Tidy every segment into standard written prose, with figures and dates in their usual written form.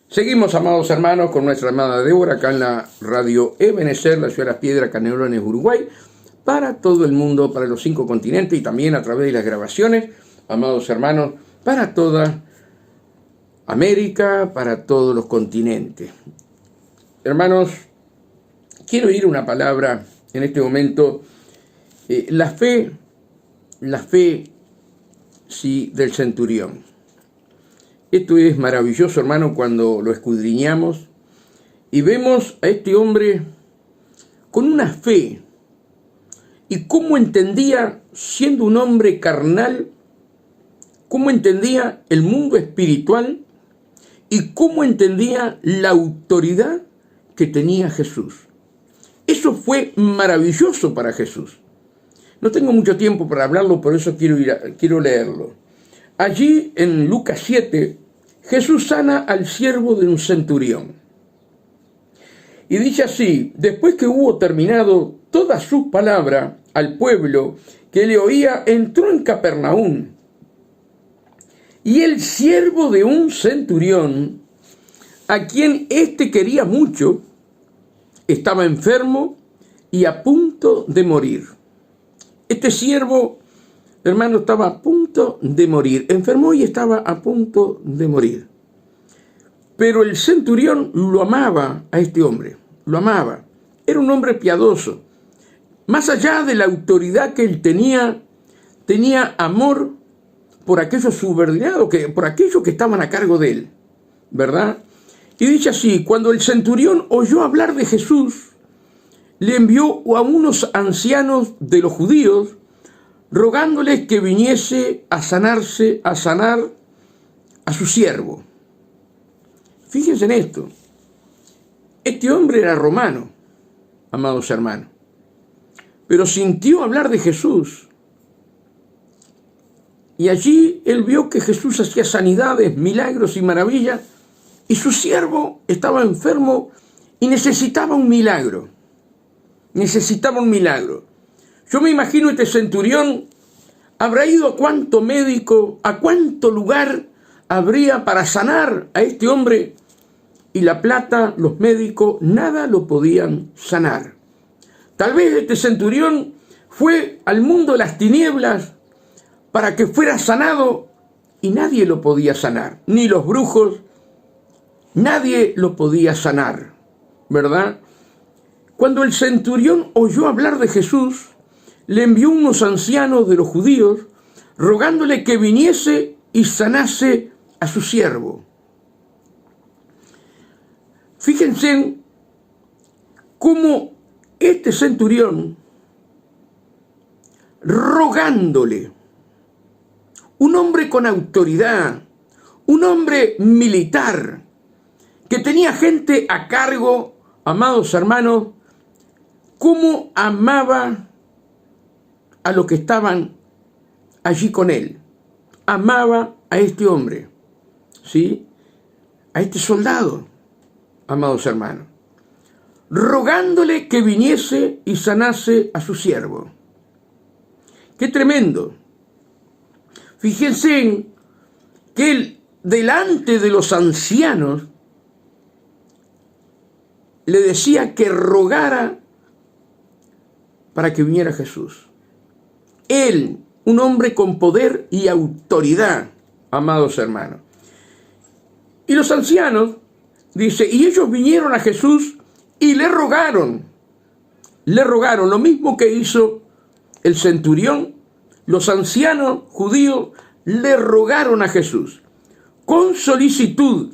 Seguimos, amados hermanos, con nuestra amada Débora, acá en la radio Ebenecer, la ciudad de Las Piedras, Canelones, Uruguay, para todo el mundo, para los 5 continentes y también a través de las grabaciones, amados hermanos, para toda América, para todos los continentes. Hermanos, quiero ir a una palabra en este momento, la fe, sí, del centurión. Esto es maravilloso, hermano, cuando lo escudriñamos y vemos a este hombre con una fe y cómo entendía, siendo un hombre carnal, cómo entendía el mundo espiritual y cómo entendía la autoridad que tenía Jesús. Eso fue maravilloso para Jesús. No tengo mucho tiempo para hablarlo, por eso quiero leerlo. Allí en Lucas 7, Jesús sana al siervo de un centurión. Y dice así: después que hubo terminado toda su palabra al pueblo que le oía, entró en Capernaum. Y el siervo de un centurión, a quien éste quería mucho, estaba enfermo y a punto de morir. Este siervo, hermano, estaba a punto de morir. Enfermó y estaba a punto de morir. Pero el centurión lo amaba a este hombre. Lo amaba. Era un hombre piadoso. Más allá de la autoridad que él tenía amor por aquellos subordinados, por aquellos que estaban a cargo de él. ¿Verdad? Y dice así: cuando el centurión oyó hablar de Jesús, le envió a unos ancianos de los judíos, rogándoles que viniese a sanar a su siervo. Fíjense en esto. Este hombre era romano, amados hermanos, pero sintió hablar de Jesús. Y allí él vio que Jesús hacía sanidades, milagros y maravillas, y su siervo estaba enfermo y necesitaba un milagro. Necesitaba un milagro. Yo me imagino este centurión habrá ido a cuánto médico, a cuánto lugar habría para sanar a este hombre, y la plata, los médicos, nada lo podían sanar. Tal vez este centurión fue al mundo de las tinieblas para que fuera sanado y nadie lo podía sanar, ni los brujos, nadie lo podía sanar, ¿verdad? Cuando el centurión oyó hablar de Jesús, le envió unos ancianos de los judíos, rogándole que viniese y sanase a su siervo. Fíjense cómo este centurión, rogándole, un hombre con autoridad, un hombre militar, que tenía gente a cargo, amados hermanos, cómo amaba a los que estaban allí con él. Amaba a este hombre, ¿sí? A este soldado, amados hermanos, rogándole que viniese y sanase a su siervo. ¡Qué tremendo! Fíjense en que él, delante de los ancianos, le decía que rogara para que viniera Jesús. Él, un hombre con poder y autoridad, amados hermanos. Y los ancianos, dice, y ellos vinieron a Jesús y le rogaron lo mismo que hizo el centurión. Los ancianos judíos le rogaron a Jesús con solicitud,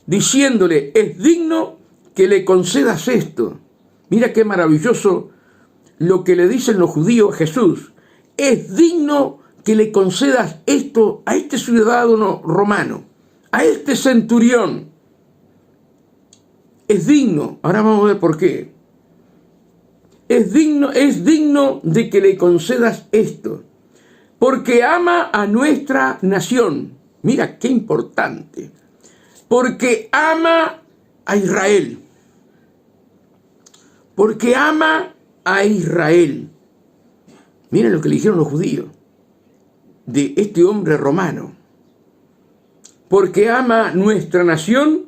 diciéndole: es digno que le concedas esto. Mira qué maravilloso lo que le dicen los judíos a Jesús: es digno que le concedas esto a este ciudadano romano, a este centurión. Es digno. Ahora vamos a ver por qué. Es digno de que le concedas esto, porque ama a nuestra nación. Mira qué importante. Porque ama a Israel. Porque ama a Israel. Miren lo que le dijeron los judíos de este hombre romano. Porque ama nuestra nación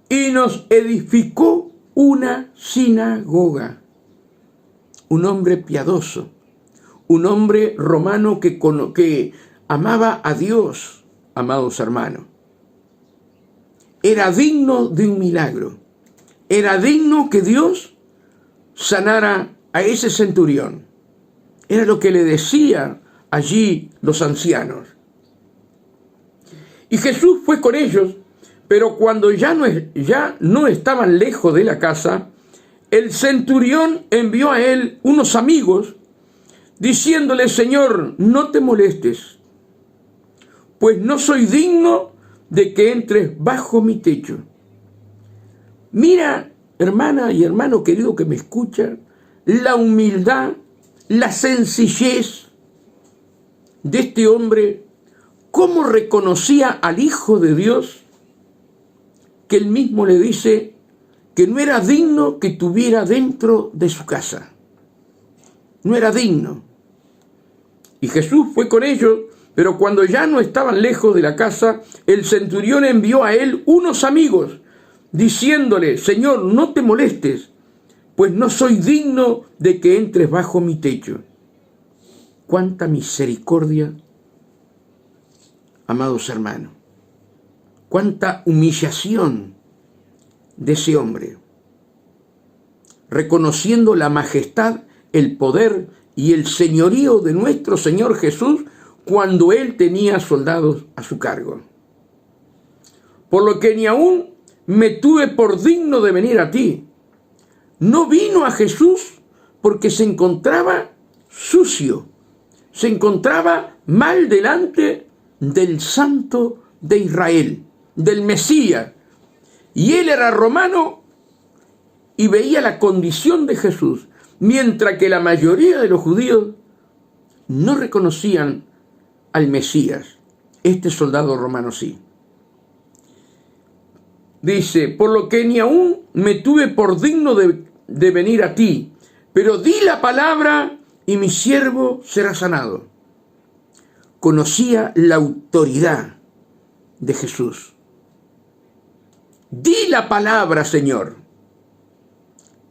y nos edificó una sinagoga. Un hombre piadoso, un hombre romano que amaba a Dios, amados hermanos. Era digno de un milagro. Era digno que Dios sanara a ese centurión. Era lo que le decían allí los ancianos. Y Jesús fue con ellos, pero cuando ya no estaban lejos de la casa, el centurión envió a él unos amigos, diciéndole: Señor, no te molestes, pues no soy digno de que entres bajo mi techo. Mira, hermana y hermano querido que me escuchan, la humildad, la sencillez de este hombre, cómo reconocía al Hijo de Dios, que él mismo le dice que no era digno que tuviera dentro de su casa. No era digno. Y Jesús fue con ellos, pero cuando ya no estaban lejos de la casa, el centurión envió a él unos amigos, diciéndole: Señor, no te molestes, pues no soy digno de que entres bajo mi techo. Cuánta misericordia, amados hermanos. Cuánta humillación de ese hombre, reconociendo la majestad, el poder y el señorío de nuestro Señor Jesús cuando él tenía soldados a su cargo. Por lo que ni aún me tuve por digno de venir a ti. No vino a Jesús porque se encontraba sucio, se encontraba mal delante del Santo de Israel, del Mesías. Y él era romano y veía la condición de Jesús, mientras que la mayoría de los judíos no reconocían al Mesías. Este soldado romano sí. Dice: por lo que ni aún me tuve por digno de venir a ti, pero di la palabra y mi siervo será sanado. Conocía la autoridad de Jesús. Di la palabra, Señor.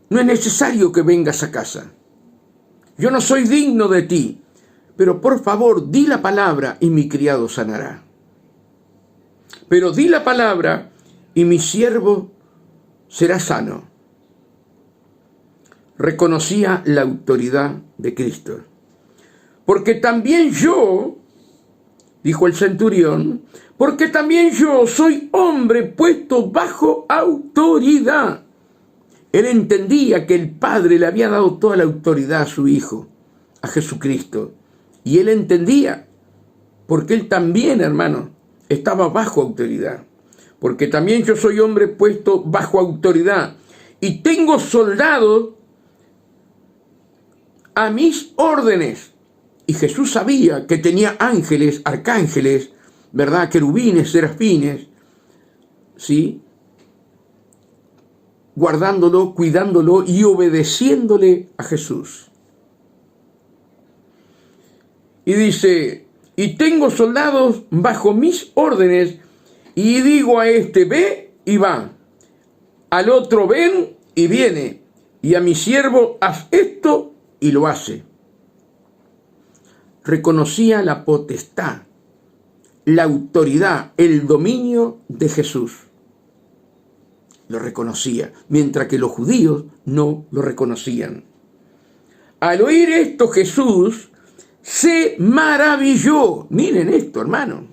No es necesario que vengas a casa. Yo no soy digno de ti, pero por favor, di la palabra y mi criado sanará. Pero di la palabra y mi siervo será sano. Reconocía la autoridad de Cristo. Porque también yo, dijo el centurión, porque también yo soy hombre puesto bajo autoridad. Él entendía que el Padre le había dado toda la autoridad a su Hijo, a Jesucristo. Y él entendía, porque él también, hermano, estaba bajo autoridad. Porque también yo soy hombre puesto bajo autoridad. Y tengo soldados a mis órdenes. Y Jesús sabía que tenía ángeles, arcángeles, ¿verdad? Querubines, serafines, ¿sí? Guardándolo, cuidándolo y obedeciéndole a Jesús. Y dice: y tengo soldados bajo mis órdenes, y digo a este: ve y va, al otro: ven y viene, y a mi siervo: haz esto, y lo hace. Reconocía la potestad, la autoridad, el dominio de Jesús. Lo reconocía, mientras que los judíos no lo reconocían. Al oír esto, Jesús se maravilló. Miren esto, hermano.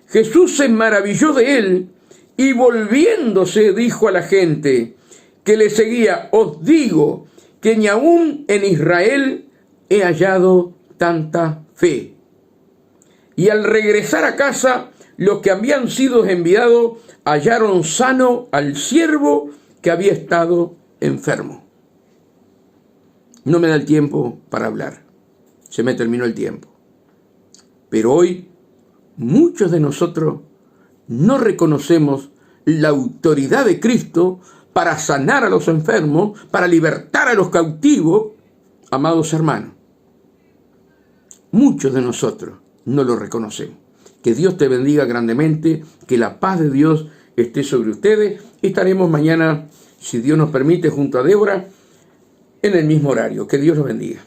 Jesús se maravilló de él y volviéndose dijo a la gente que le seguía: os digo que ni aún en Israel he hallado tanta fe. Y al regresar a casa, los que habían sido enviados hallaron sano al siervo que había estado enfermo. No me da el tiempo para hablar. Se me terminó el tiempo. Pero hoy muchos de nosotros no reconocemos la autoridad de Cristo para sanar a los enfermos, para libertar a los cautivos, amados hermanos. Muchos de nosotros no lo reconocemos. Que Dios te bendiga grandemente, que la paz de Dios esté sobre ustedes. Y estaremos mañana, si Dios nos permite, junto a Débora, en el mismo horario. Que Dios los bendiga.